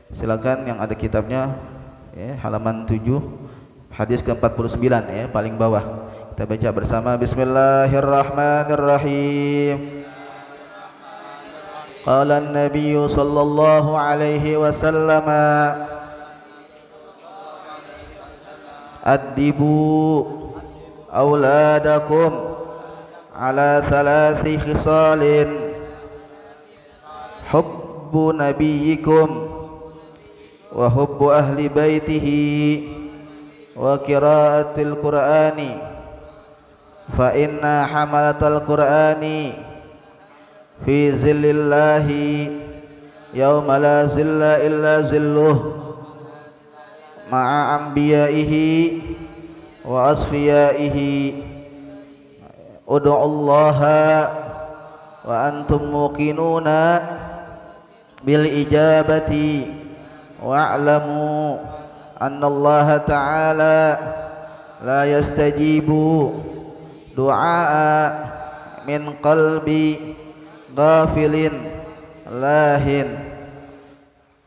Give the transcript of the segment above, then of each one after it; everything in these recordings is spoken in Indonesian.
Silakan yang ada kitabnya, ya, halaman 7 hadis ke-49, ya, paling bawah. Kita baca bersama. Bismillahirrahmanirrahim. Qala an-nabiy sallallahu alaihi wasallam, addibu auladakum ala thalathi khisalin: hubbu nabiyyikum wa hubbu ahli baitihi wa qiraatil qur'ani, fa inna hamalatal qur'ani fi zillillahi yawma la zilla illa zilluh ma'a anbiyaihi wa asfiyaihi. Ud'ullaha wa antum muqinuna bil ijabati wa'lamu anna Allah ta'ala la yastajibu du'a min qalbi ghafilin lahin.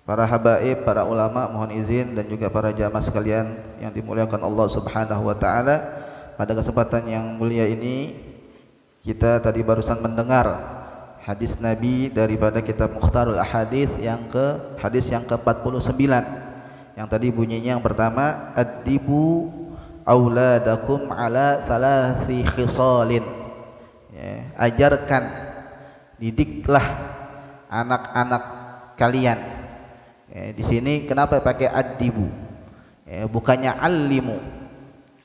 Para habaib, para ulama, mohon izin, dan juga para jamaah sekalian yang dimuliakan Allah Subhanahu wa taala, pada kesempatan yang mulia ini kita tadi barusan mendengar hadis Nabi daripada kitab Mukhtarul Ahadits hadis yang ke-49, yang tadi bunyinya yang pertama, addibu auladakum ala thalathi khisalin, ya, ajarkan, didiklah anak-anak kalian. Ya, di sini kenapa pakai addibu, ya, bukannya allimu,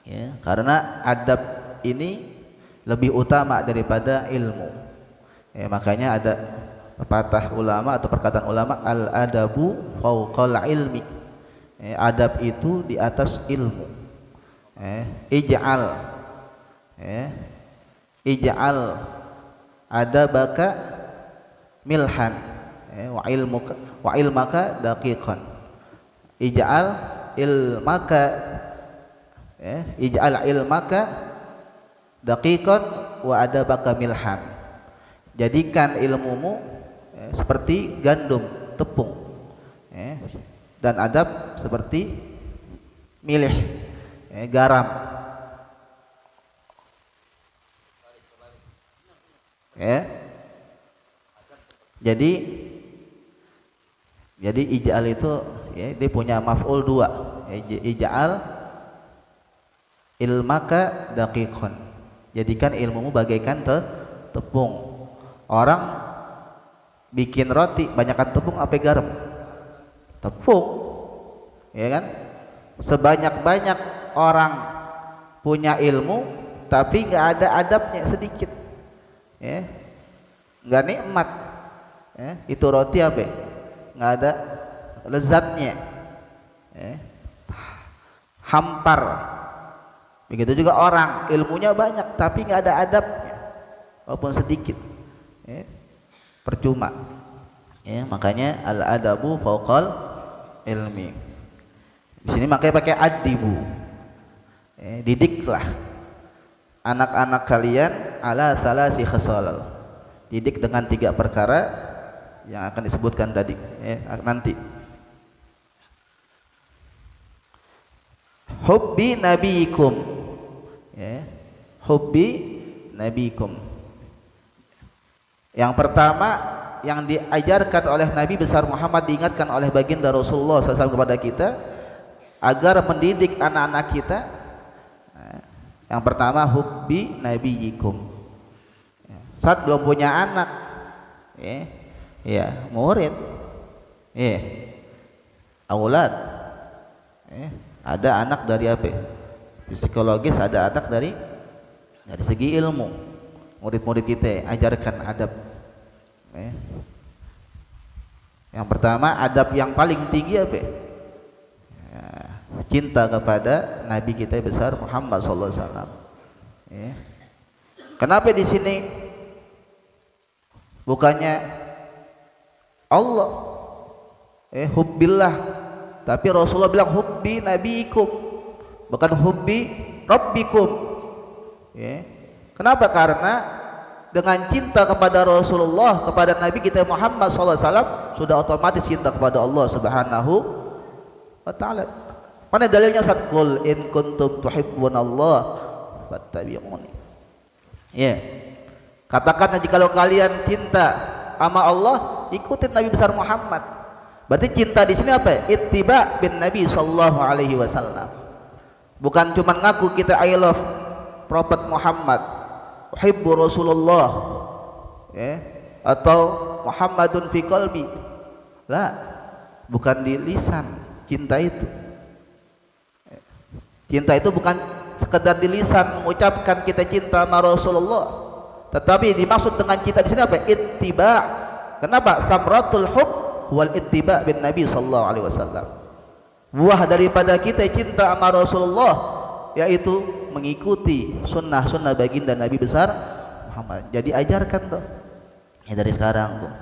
ya, karena adab ini lebih utama daripada ilmu. Ya, makanya ada pepatah ulama atau perkataan ulama, al adabu fauqal ilmi, ya, adab itu di atas ilmu. Ij'al, ya, ij'al adabaka milhan, wa ilmaka daqiqan. Ij'al ilmaka, ya, ij'al ilmaka daqiqan wa adabaka milhan. Jadikan ilmumu, ya, seperti gandum, tepung, ya, dan adab seperti milih, ya, garam. Ya. Jadi ij'al itu, ya, dia punya maf'ul dua, ya, ij'al ilmaka daqiqan, jadikan ilmumu bagaikan tepung. Orang bikin roti banyakkan tepung apa garam? Tepung, ya kan? Sebanyak-banyak orang punya ilmu tapi nggak ada adabnya sedikit, ya, nggak nikmat, ya, itu roti apa? Nggak ada lezatnya, ya, hampar. Begitu juga orang ilmunya banyak tapi nggak ada adabnya, walaupun sedikit, ya, percuma. Ya, makanya al adabu fauqal ilmi. Di sini makanya pakai addibu, ya, didiklah anak-anak kalian ala thalasi khasalal, didik dengan 3 perkara yang akan disebutkan tadi, ya, nanti. Hubbi nabiyikum, ya, hubbi nabiyikum. Yang pertama yang diajarkan oleh Nabi besar Muhammad, diingatkan oleh baginda Rasulullah SAW kepada kita agar mendidik anak-anak kita. Yang pertama, hubbi nabiyikum. Saat belum punya anak, ya, murid, ya, aulad, ada anak dari apa? Psikologis, ada anak dari segi ilmu. Murid-murid kita ajarkan adab. Yang pertama, adab yang paling tinggi apa? Cinta kepada Nabi kita besar Muhammad SAW. Kenapa di sini bukannya Allah, hubbillah, tapi Rasulullah bilang hubbi nabiikum, bukan hubbi rabbikum. Kenapa? Karena dengan cinta kepada Rasulullah, kepada Nabi kita Muhammad SAW, sudah otomatis cinta kepada Allah Subhanahu wa Ta'ala. Mana dalilnya? Qul in kuntum tuhibbunallah fattabi'uni. Ya. Katakan jikalau kalian cinta sama Allah, ikutin Nabi besar Muhammad. Berarti cinta di sini apa? Ittiba bin Nabi sallallahu alaihi wasallam. Bukan cuma ngaku kita I love Prophet Muhammad, uhibbu Rasulullah, ya, atau Muhammadun fi qalbi. Lah, bukan di lisan cinta itu. Cinta itu bukan sekedar di lisan mengucapkan kita cinta sama Rasulullah, tetapi dimaksud dengan cinta di sini apa? Ittiba. Kenapa? Samratul hub wal ittiba bin Nabi sallallahu alaihi wasallam. Buah daripada kita cinta sama Rasulullah yaitu mengikuti sunnah-sunnah baginda Nabi besar Muhammad. Jadi ajarkan tuh ya dari sekarang tuh.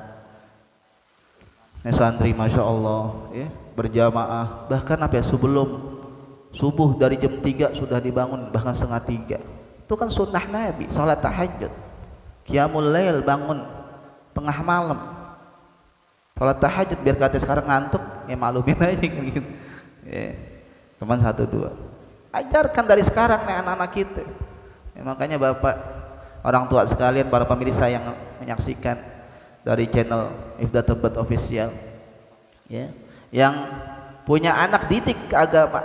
Ini santri masya Allah ya, berjamaah, bahkan apa ya, sebelum subuh dari jam 3 sudah dibangun, bahkan setengah 3. Itu kan sunnah Nabi, salat tahajud, qiyamul lail, bangun tengah malam, salat tahajud. Biar kata sekarang ngantuk ya maklumin aja gitu ya. Cuman 1 2 ajarkan dari sekarang nih anak-anak kita ya. Makanya bapak, orang tua sekalian, para pemirsa yang menyaksikan dari channel Ifdatullah Official ya, yang punya anak didik ke agama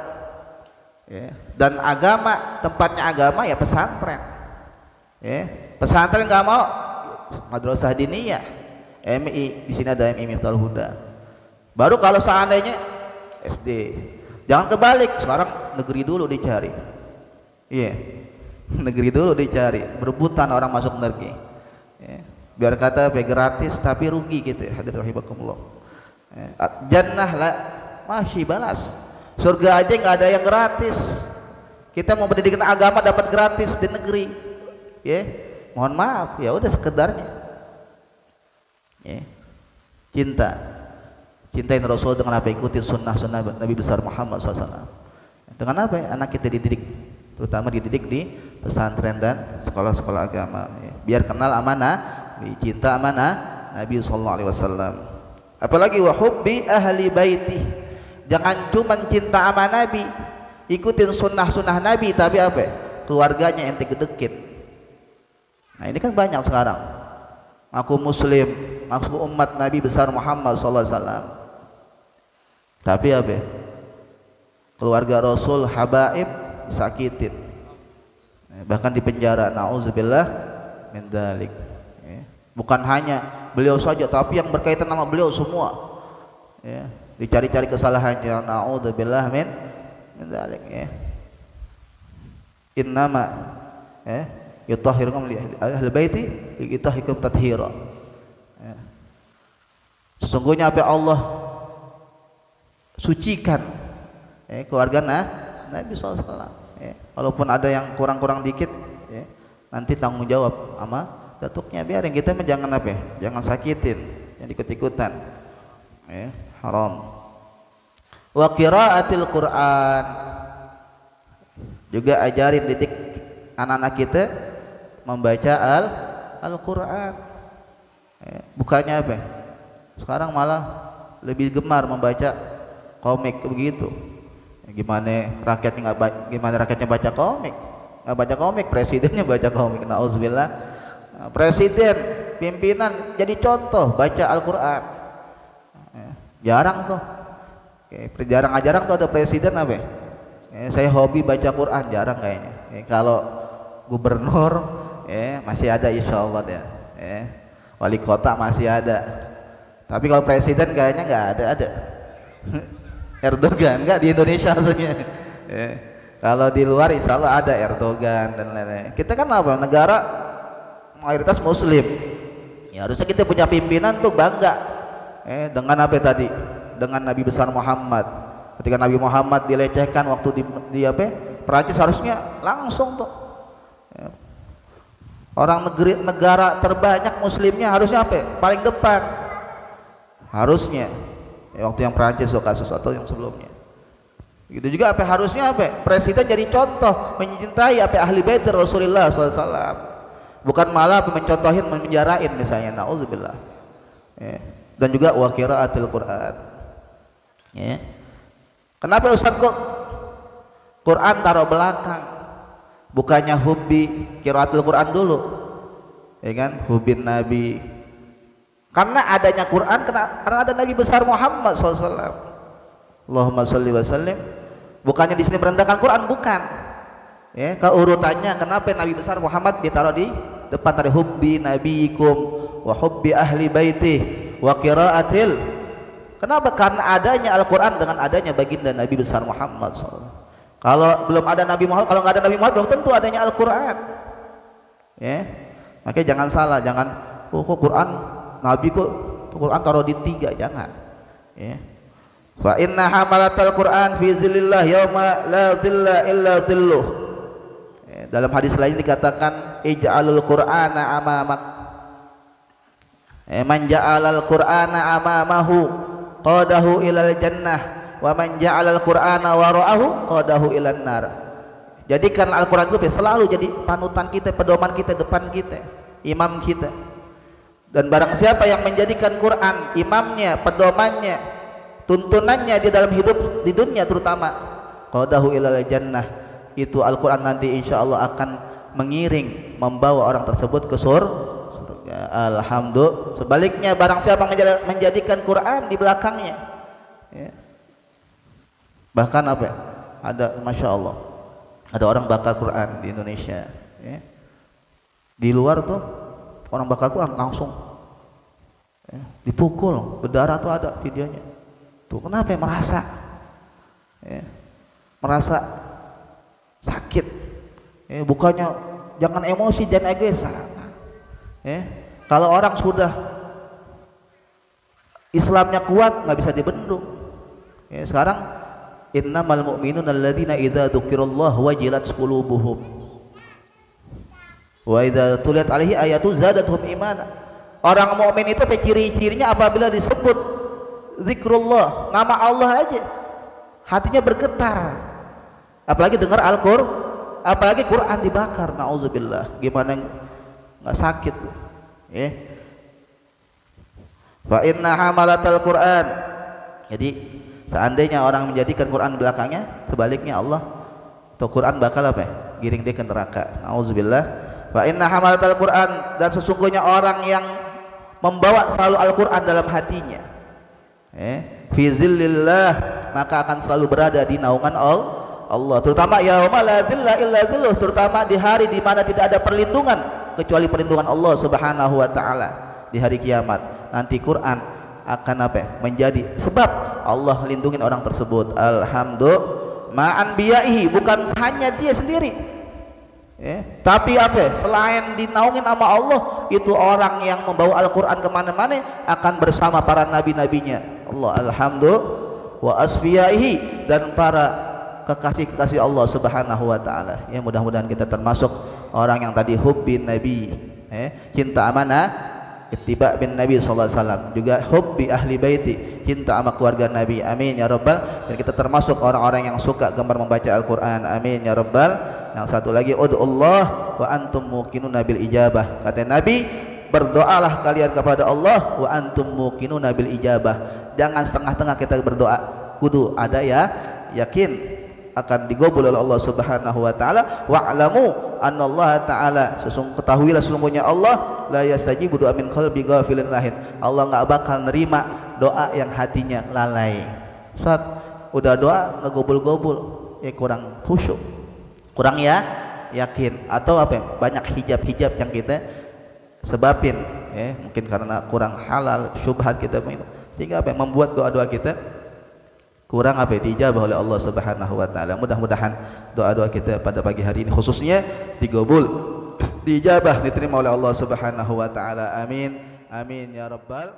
ya. Dan agama, tempatnya agama ya pesantren ya. Pesantren nggak mau madrasah diniyah, MI, di sini ada MI Miftahul Huda. Baru kalau seandainya SD. Jangan kebalik, sekarang negeri dulu dicari. Iya. Negeri dulu dicari, berebutan orang masuk negeri. Ya. Biar kata gratis tapi rugi gitu ya. Hadirin rahimakumullah. Ya. Jannah lah masih balas. Surga aja nggak ada yang gratis. Kita mau pendidikan agama dapat gratis di negeri. Ya. Mohon maaf, ya udah sekedarnya. Ya. Cintain Rasul dengan apa? Ikutin sunnah-sunnah Nabi besar Muhammad SAW. Dengan apa? Anak kita dididik, terutama dididik di pesantren dan sekolah-sekolah agama ya. Biar kenal amanah, cinta amanah Nabi SAW. Apalagi wa hubbi ahli baiti. Jangan cuma cinta sama Nabi, ikutin sunnah-sunnah Nabi, tapi apa? Keluarganya ente gedekin. Nah ini kan banyak sekarang. Aku muslim, aku umat Nabi besar Muhammad SAW. Tapi apa? Keluarga Rasul habaib sakitin, bahkan di penjara. Nauzubillah min dzalik. Bukan hanya beliau saja, tapi yang berkaitan nama beliau semua. Ya, dicari-cari kesalahannya. Nauzubillah min dzalik. Ya. Innama yutahhirukum li ahli baiti yutahhirukum tathira. Ya. Sesungguhnya apa Allah sucikan keluarga Nabi SAW ya. Walaupun ada yang kurang-kurang dikit ya, nanti tanggung jawab sama datuknya. Biarin, kita jangan apa ya, jangan sakitin, jangan ikut-ikutan ya, haram. Wa qiraatil Quran, juga ajarin, didik anak-anak kita membaca Al-Quran ya. Bukannya apa ya, sekarang malah lebih gemar membaca komik begitu. Gimana rakyatnya baca komik? Nggak baca komik, presidennya baca komik. Nauzubillah. Presiden, pimpinan jadi contoh baca Al-Quran. Jarang tuh. Jarang tuh ada presiden apa? Saya hobi baca Quran, jarang kayaknya. Kalau gubernur, masih ada insya Allah deh. Wali kota masih ada. Tapi kalau presiden kayaknya nggak ada. Erdogan enggak di Indonesia maksudnya ya. Kalau di luar insya Allah ada Erdogan dan lain-lain. Kita kan apa? Negara mayoritas muslim ya, harusnya kita punya pimpinan tuh bangga dengan apa tadi, dengan Nabi besar Muhammad. Ketika Nabi Muhammad dilecehkan waktu di apa Perancis, harusnya langsung tuh ya. Orang negara terbanyak muslimnya harusnya apa? Paling depan harusnya. Ya, waktu yang Perancis tuh kasus atau yang sebelumnya. Gitu juga apa harusnya apa? Presiden jadi contoh mencintai apa ahli bait Rasulullah SAW. bukan malah mencontohin, menjarain misalnya, naudzubillah. Dan juga wa qiraatil Quran. Kenapa Ustaz kok Quran taruh belakang? Bukannya hubbi qiraatul Quran dulu, ya kan? Hubbin Nabi. Karena adanya Quran, karena ada Nabi besar Muhammad SAW. Allahumma sholli wa sallim. Bukannya di sini merendahkan Quran, bukan. Keurutannya kenapa Nabi besar Muhammad ditaruh di depan dari hubbi nabiyikum wa hubbi ahli baiti wa qiraatil. Kenapa? Karena adanya Al-Quran dengan adanya baginda Nabi besar Muhammad SAW. Kalau belum ada Nabi Muhammad, kalau nggak ada Nabi Muhammad, belum tentu adanya Al-Quran. Makanya jangan salah, jangan kok Quran Nabi kok Quran taruh di 3, jangan. Fa inna hamalatal Quran fi zillillah yauma la zilla illa zilluh. Dalam hadis lain dikatakan ij'alul Qur'ana amamak. Man ja'alal Qur'ana amamahu qadahu ilal jannah wa man ja'alal Qur'ana wara'ahu qadahu ilan nar. Jadikan Al-Qur'an itu selalu jadi panutan kita, pedoman kita, depan kita, imam kita. Dan barang siapa yang menjadikan Quran imamnya, pedomannya, tuntunannya di dalam hidup di dunia terutama, qadahu ilal jannah, itu Al-Quran nanti insya Allah akan mengiring, membawa orang tersebut ke surga. Alhamdulillah. Sebaliknya barang siapa menjadikan Quran di belakangnya, bahkan apa ya? Ada, masya Allah, ada orang bakar Quran di Indonesia. Di luar tuh orang bakar Quran langsung dipukul, berdarah tuh ada videonya. Tuh kenapa ya? Merasa sakit. Bukannya jangan emosi, jangan egois. Kalau orang sudah Islamnya kuat, nggak bisa dibendung. Sekarang innamal mu'minuna alladzina idza dzukirallah wajilat qulubuhum wa idza tuliyat alaihi ayatu zadatuhum imana. Orang mukmin itu ciri-cirinya apabila disebut zikrullah, nama Allah aja, hatinya bergetar. Apalagi dengar Al-Qur'an, apalagi Quran dibakar, nauzubillah, gimana nggak sakit tuh. Fa inna hamalatal Quran. Jadi seandainya orang menjadikan Quran belakangnya, sebaliknya Allah atau Quran bakal apa ya? Giring dia ke neraka. Nauzubillah. Fa inna hamalatal Quran, dan sesungguhnya orang yang membawa selalu Al-Quran dalam hatinya, fi zillillah, maka akan selalu berada di naungan Allah, terutama yauma la zilla illa zilluh, terutama di hari di mana tidak ada perlindungan kecuali perlindungan Allah Subhanahu wa taala. Di hari kiamat nanti Quran akan apa? Menjadi sebab Allah lindungin orang tersebut. Alhamdulillah, ma'an biyaihi, bukan hanya dia sendiri, tapi apa? Selain dinaungin sama Allah, itu orang yang membawa Al-Quran kemana-mana akan bersama para nabi-nabinya Allah. Alhamdulillah, wa asfiyaihi, dan para kekasih-kekasih Allah Subhanahu wa ta'ala. Mudah-mudahan kita termasuk orang yang tadi hubbin Nabi, cinta amanah, ittiba bin Nabi sallallahu alaihi wasallam, juga hubbi ahli baiti, cinta sama keluarga Nabi. Amin ya rabbal. Dan kita termasuk orang-orang yang suka gemar membaca Al-Quran. Amin ya rabbal. Yang satu lagi, ud'ullah wa antum muqinuna bil ijabah. Kata Nabi, berdoalah kalian kepada Allah wa antum muqinuna bil ijabah. Jangan setengah-tengah kita berdoa, kudu ada ya yakin akan digabul oleh Allah Subhanahu wa taala. Wa'lamu annallaha ta'ala, ketahuilah sesungguhnya Allah la yastajibu du'a min qalbi ghafilin lahin. Allah enggak bakal nerima doa yang hatinya lalai. Saat udah doa ngegobul-gobul, kurang khusyuk, kurang ya yakin, atau apa ya, banyak hijab-hijab yang kita sebabin, mungkin karena kurang halal, syubhat kita, sehingga apa, membuat doa-doa kita kurang apa, diijabah oleh Allah Subhanahu wa taala. Mudah-mudahan doa-doa kita pada pagi hari ini khususnya digabul, diijabah, diterima oleh Allah Subhanahu wa taala. Amin, amin ya rabbal